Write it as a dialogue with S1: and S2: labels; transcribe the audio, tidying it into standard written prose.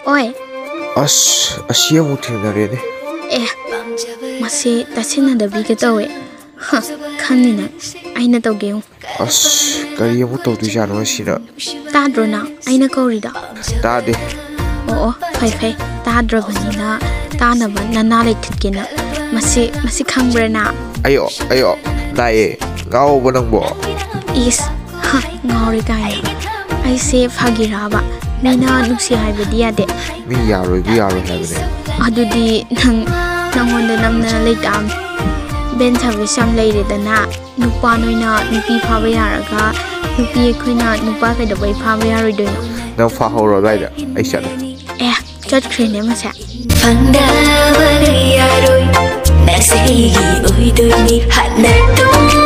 S1: Oi,
S2: ꯑꯁ ꯑꯃꯨꯛ ꯊꯦꯡꯅꯔꯦꯅꯦ
S1: masi tasinadabi ke tawe. Khanina aina tawge hu.
S2: ꯑꯁ ꯀꯔꯤ ꯑꯃꯨꯛ ꯇꯧꯗꯣꯏꯖꯥꯠꯅꯣ ꯁꯤꯗ
S1: Tadro na aina kaurida.
S2: ꯇꯥꯗꯦ
S1: Oo, fai tadrabanina tanaba nana leithikena. Masi khangbra na.
S2: ꯑꯌꯣ ꯂꯥꯛꯑꯦ ꯉꯥꯎꯕ ꯅꯪꯕꯣ
S1: Is ngori kaina. Aise phagiraba. Mina nuksi haibadi yade.
S2: ꯃꯤ ꯌꯥꯔꯣꯏ ꯍꯥꯏꯕꯅꯦ
S1: Adudi nangonda namna leitam. Ben service am leiredana. Nupa noina nupi phaba yaraga. Nupi ekhoina nupa kaidabai phaba yaroidoino.
S2: ꯅꯪ ꯐꯥꯍꯧꯔꯣ ꯑꯗꯨꯋꯥꯏꯗ ꯑꯩ ꯆꯠꯂꯦ
S1: Chotkhre masa.
S3: Phangda ba yaroi na sei gi oi doi ni hat na tum